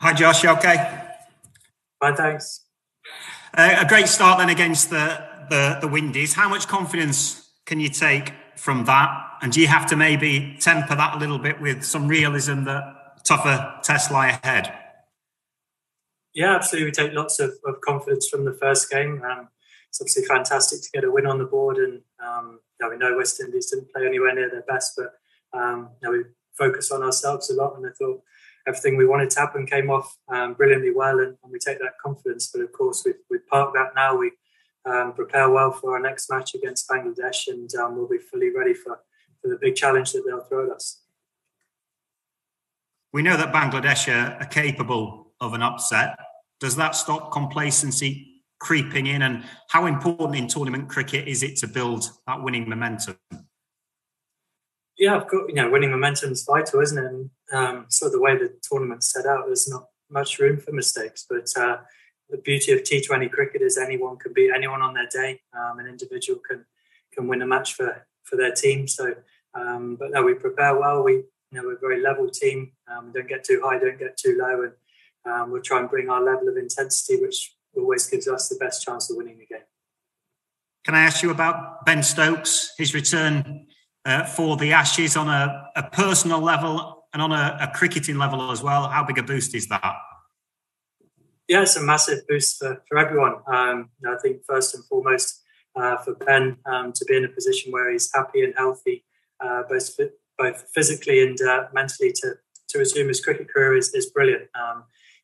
Hi, Josh. You okay? Fine, thanks. A great start then against the Windies. How much confidence can you take from that? And do you have to maybe temper that a little bit with some realism that tougher tests lie ahead? Yeah, absolutely. We take lots of confidence from the first game. It's obviously fantastic to get a win on the board, and we know West Indies didn't play anywhere near their best, but we focus on ourselves a lot, and I thought everything we wanted to happen came off brilliantly well, and we take that confidence. But of course, we park that now. We prepare well for our next match against Bangladesh, and we'll be fully ready for the big challenge that they'll throw at us. We know that Bangladesh are capable of an upset. Does that stop complacency creeping in? And how important in tournament cricket is it to build that winning momentum? Yeah, of course. Winning momentum is vital, isn't it? And sort of the way the tournament's set out, there's not much room for mistakes. But the beauty of T20 cricket is anyone can beat anyone on their day. An individual can win a match for their team. So, but no, we prepare well. We're a very level team. We don't get too high, don't get too low, and we'll try and bring our level of intensity, which always gives us the best chance of winning the game. Can I ask you about Ben Stokes, his return for the Ashes on a personal level and on a cricketing level as well? How big a boost is that? Yeah, it's a massive boost for everyone. I think first and foremost for Ben to be in a position where he's happy and healthy, both physically and mentally, to resume his cricket career is brilliant.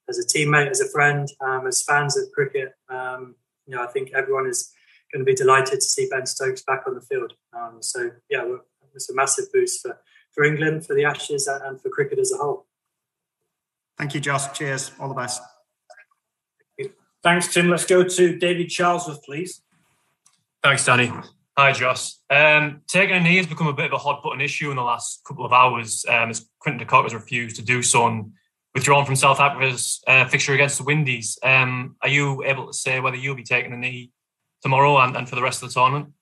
As a teammate, as a friend, as fans of cricket, I think everyone is going to be delighted to see Ben Stokes back on the field. It's a massive boost for England, for the Ashes, and for cricket as a whole. Thank you, Jos. Cheers. All the best. Thanks, Tim. Let's go to David Charlesworth, please. Thanks, Danny. Hi, Jos. Taking a knee has become a bit of a hot-button issue in the last couple of hours as Quinton de Kock has refused to do so and withdrawn from South Africa's fixture against the Windies. Are you able to say whether you'll be taking a knee tomorrow and for the rest of the tournament?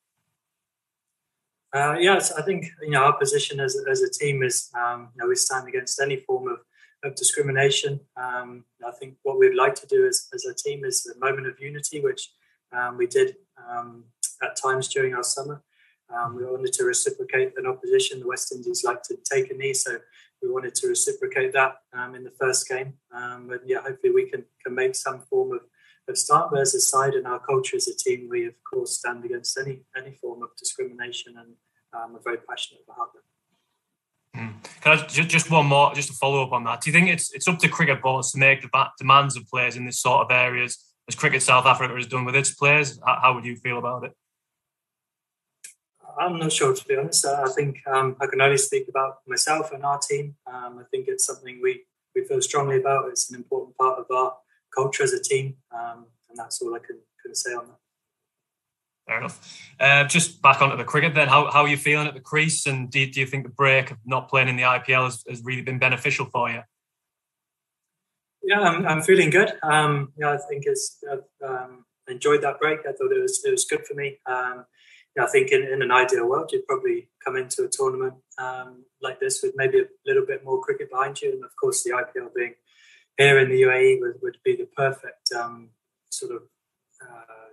Yes, I think our position as a team is we stand against any form of discrimination. I think what we'd like to do as a team is a moment of unity, which we did at times during our summer. We wanted to reciprocate an opposition. The West Indies like to take a knee, so we wanted to reciprocate that in the first game. Hopefully we can make some form of start. But as a side and our culture as a team, we of course stand against any form of discrimination, and we're very passionate about that. Can I just one more, just to follow up on that? Do you think it's up to cricket boards to make the demands of players in this sort of areas, as Cricket South Africa has done with its players? How would you feel about it? I'm not sure, to be honest. I think I can only speak about myself and our team. I think it's something we feel strongly about. It's an important part of our culture as a team, and that's all I can say on that. Fair enough. Just back onto the cricket then. How are you feeling at the crease? And do you think the break of not playing in the IPL has really been beneficial for you? Yeah, I'm feeling good. I think I've enjoyed that break. I thought it was good for me. I think in an ideal world, you'd probably come into a tournament like this with maybe a little bit more cricket behind you. And of course, the IPL being here in the UAE would be the perfect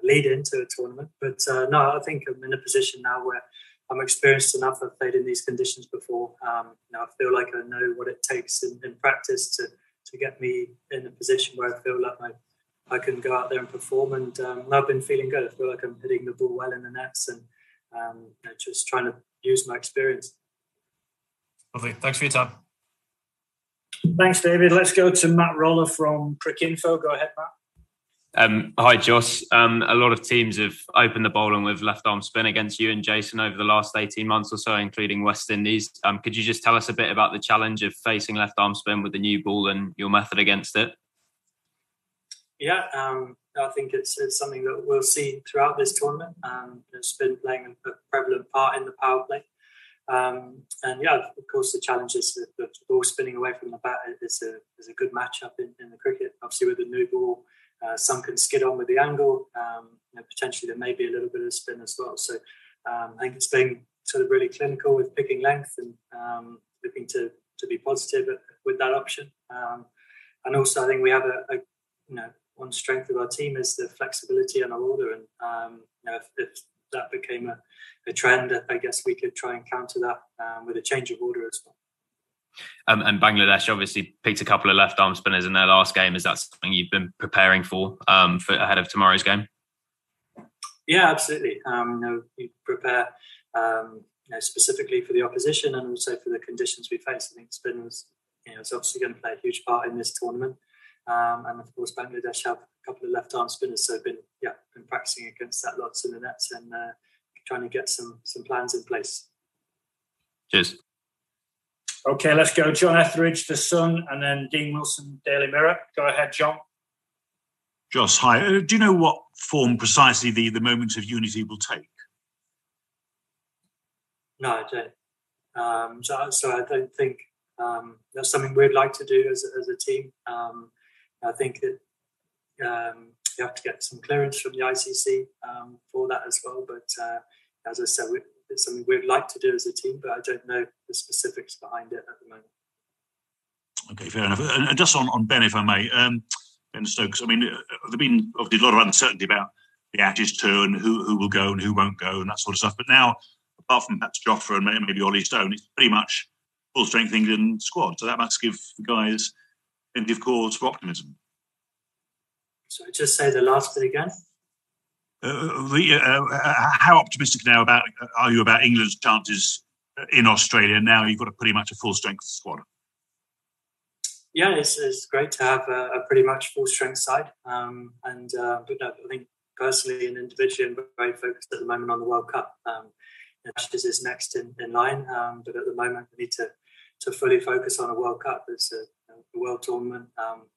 lead into a tournament. But I think I'm in a position now where I'm experienced enough. I've played in these conditions before. I feel like I know what it takes in practice to get me in a position where I feel like I can go out there and perform. And I've been feeling good. I feel like I'm hitting the ball well in the nets and just trying to use my experience. Lovely. Thanks for your time. Thanks, David. Let's go to Matt Roller from Cricinfo. Go ahead, Matt. Hi, Jos. A lot of teams have opened the bowling with left-arm spin against you and Jason over the last 18 months or so, including West Indies. Could you just tell us a bit about the challenge of facing left-arm spin with the new ball and your method against it? Yeah, I think it's something that we'll see throughout this tournament. It's been playing a prevalent part in the power play. Of course, the challenge is the ball spinning away from the bat is a good matchup in the cricket. Obviously, with the new ball, some can skid on with the angle. Potentially, there may be a little bit of spin as well. So I think it's been sort of really clinical with picking length and looking to be positive with that option. And also, I think we have one strength of our team is the flexibility on our order, and if that became a trend, I guess we could try and counter that with a change of order as well. And Bangladesh obviously picked a couple of left arm spinners in their last game. Is that something you've been preparing for ahead of tomorrow's game? Yeah, absolutely. We prepare specifically for the opposition and also for the conditions we face. I think spin is obviously going to play a huge part in this tournament. And of course, Bangladesh have a couple of left arm spinners, so been practicing against that lots in the nets and trying to get some plans in place. Cheers. Okay, let's go. John Etheridge, The Sun, and then Dean Wilson, Daily Mirror. Go ahead, John. Jos, hi. Do you know what form precisely the moment of unity will take? No, I don't. So I don't think that's something we'd like to do as a team. I think that you have to get some clearance from the ICC for that as well. But as I said, it's something we'd like to do as a team, but I don't know the specifics behind it at the moment. Okay, fair enough. And just on Ben, if I may, Ben Stokes, I mean, there's been obviously a lot of uncertainty about the Ashes tour and who will go and who won't go and that sort of stuff. But now, apart from perhaps Jofra and maybe Ollie Stone, it's pretty much full-strength England squad. So that must give the guys plenty of cause for optimism. So just say the last bit again. How optimistic now are you about England's chances in Australia? Now you've got pretty much a full-strength squad. Yeah, it's great to have a pretty much full-strength side. But no, I think personally and individually, I'm very focused at the moment on the World Cup. Ashes is next in line, but at the moment we need to fully focus on a World Cup. It's a world tournament.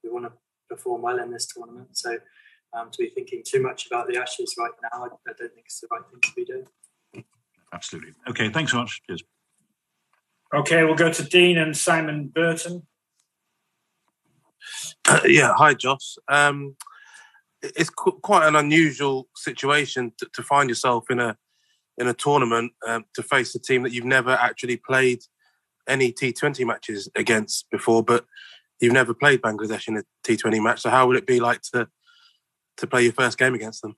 We want to perform well in this tournament. So to be thinking too much about the Ashes right now, I don't think it's the right thing to be doing. Absolutely. Okay, thanks so much. Cheers. Okay, we'll go to Dean and Simon Burton. Hi, Jos. It's quite an unusual situation to find yourself in a tournament to face a team that you've never actually played any T20 matches against before, but you've never played Bangladesh in a T20 match. So how would it be like to play your first game against them?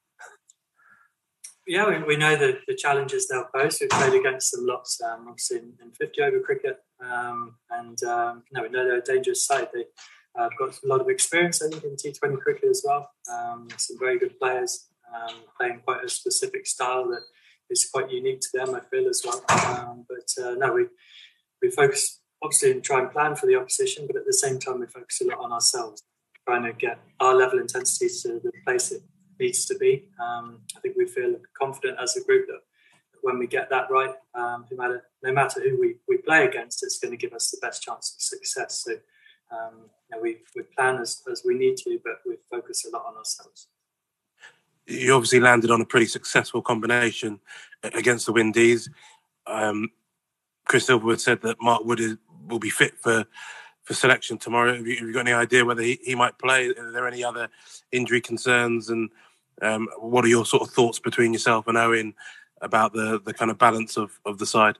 Yeah, we know the challenges they'll pose. We've played against them lots, obviously in 50-over cricket, and we know they're a dangerous side. They've got a lot of experience, I think, in T20 cricket as well. Some very good players playing quite a specific style that is quite unique to them, I feel, as well. We focus, obviously, and try and plan for the opposition, but at the same time, we focus a lot on ourselves, trying to get our level intensity to the place it needs to be. I think we feel confident as a group that when we get that right, no matter who we play against, it's going to give us the best chance of success. So we plan as we need to, but we focus a lot on ourselves. You obviously landed on a pretty successful combination against the Windies. Chris Silverwood said that Mark Wood will be fit for selection tomorrow. Have you got any idea whether he might play? Are there any other injury concerns? And what are your sort of thoughts between yourself and Eoin about the kind of balance of the side?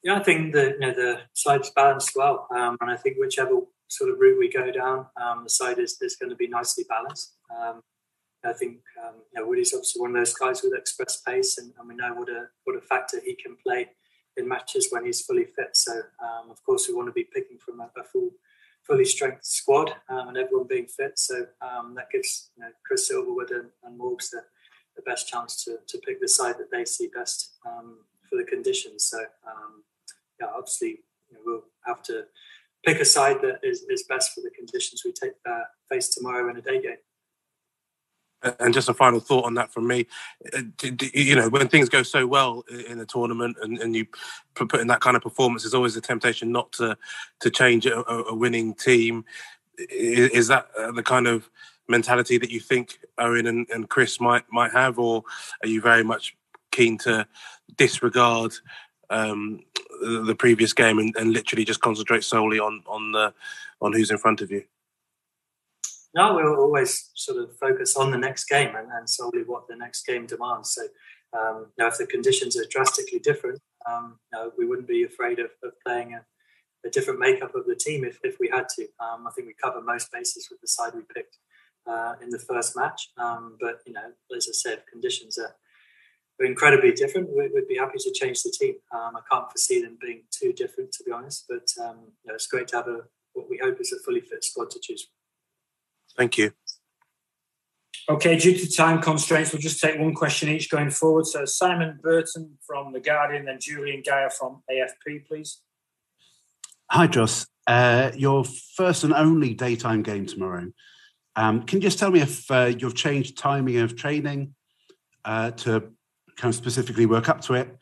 Yeah, I think the side's balanced well, and I think whichever sort of route we go down, the side is going to be nicely balanced. I think Woody's obviously one of those guys with express pace, and we know what a factor he can play in matches when he's fully fit. So, of course, we want to be picking from a fully strength squad and everyone being fit. So that gives Chris Silverwood and Woakes the best chance to pick the side that they see best for the conditions. So, obviously, we'll have to pick a side that is best for the conditions we face tomorrow in a day game. And just a final thought on that from me. When things go so well in a tournament and you put in that kind of performance, there's always a temptation not to change a winning team. Is that the kind of mentality that you think Eoin and Chris might have, or are you very much keen to disregard the previous game and literally just concentrate solely on who's in front of you? No, we'll always sort of focus on the next game and solely what the next game demands. So, if the conditions are drastically different, we wouldn't be afraid of playing different makeup of the team if we had to. I think we cover most bases with the side we picked in the first match. But, as I said, conditions are incredibly different. We'd be happy to change the team. I can't foresee them being too different, to be honest. But it's great to have what we hope is a fully fit squad to choose. Thank you. Okay, due to time constraints, we'll just take one question each going forward. So Simon Burton from The Guardian, then Julian Geyer from AFP, please. Hi, Jos. Your first and only daytime game tomorrow. Can you just tell me if you've changed timing of training to kind of specifically work up to it,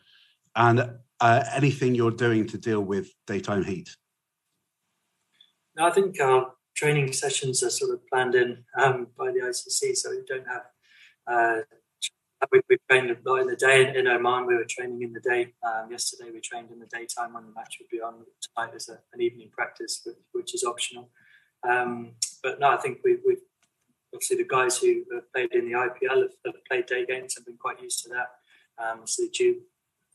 and anything you're doing to deal with daytime heat? No, I think our training sessions are sort of planned in by the ICC, so we don't have. We trained a lot in the day in Oman. We were training in the day. Yesterday we trained in the daytime when the match would be on. Tonight is an evening practice, which is optional. But no, I think we've obviously the guys who have played in the IPL have played day games and been quite used to that. So the dew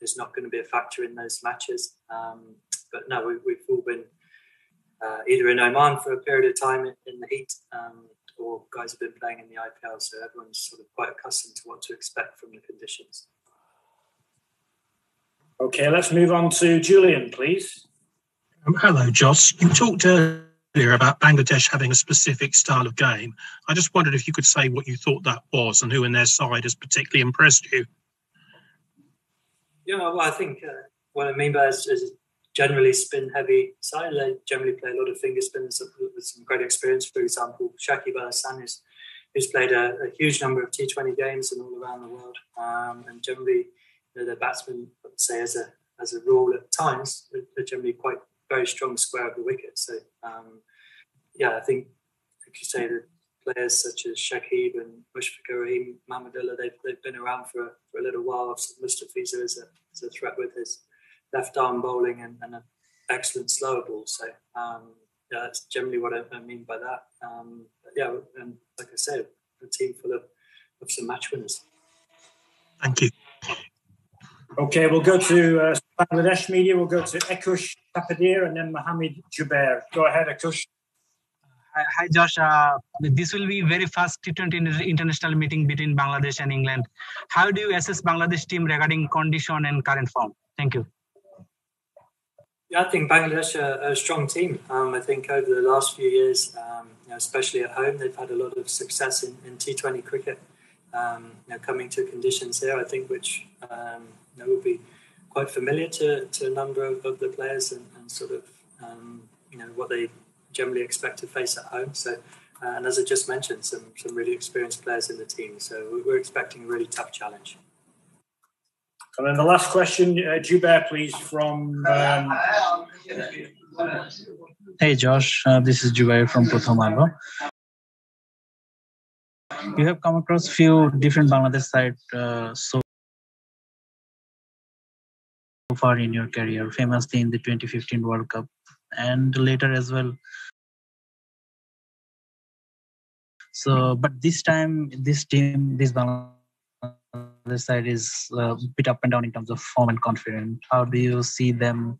is not going to be a factor in those matches. But no, we've all been either in Oman for a period of time in the heat, or guys have been playing in the IPL, so everyone's sort of quite accustomed to what to expect from the conditions. Okay, let's move on to Julian, please. Hello, Jos. You talked earlier about Bangladesh having a specific style of game. I just wondered if you could say what you thought that was and who in their side has particularly impressed you. Yeah, well, I think what I mean by is generally spin-heavy side. They generally play a lot of finger spins with some great experience. For example, Shakib Al Hassan, who's played a huge number of T20 games and all around the world. And generally, their batsmen, I'd say, as a rule at times, they're generally quite very strong square of the wicket. So, I think, like you say, the players such as Shakib and Mushfiqur Rahim, Mahmudullah, they've been around for a little while. Mustafiza is a threat with his left arm bowling and an excellent slower ball. So that's generally what I mean by that. And like I said, a team full of some match winners. Thank you. Okay, we'll go to Bangladesh media. We'll go to Ekush Tapadir and then Mohamed Jubair. Go ahead, Ekush. Hi, Josh. This will be very fast T20 international meeting between Bangladesh and England. How do you assess Bangladesh team regarding condition and current form? Thank you. Yeah, I think Bangladesh are a strong team. I think over the last few years, especially at home, they've had a lot of success in T20 cricket. Coming to conditions here, I think, which will be quite familiar to a number of the players and sort of, what they generally expect to face at home. So, and as I just mentioned, some really experienced players in the team. So we're expecting a really tough challenge. And then the last question, Jubair, please, from... Hey, Josh. This is Jubair from Prothom Alba. You have come across few different Bangladesh sides so far in your career, famously in the 2015 World Cup and later as well. So, but this time, this Bangladesh side is a bit up and down in terms of form and confidence. How do you see them?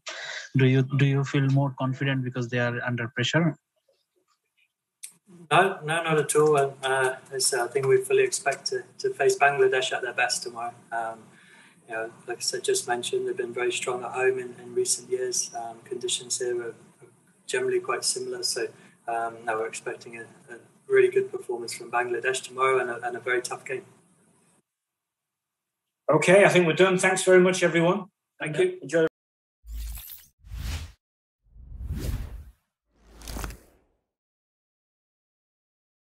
Do you feel more confident because they are under pressure? No, not at all. I think we fully expect to face Bangladesh at their best tomorrow. Like I said, just mentioned, they've been very strong at home in recent years. Conditions here are generally quite similar. So now we're expecting a really good performance from Bangladesh tomorrow and a very tough game. Okay, I think we're done. Thanks very much, everyone. Thank you. Enjoy.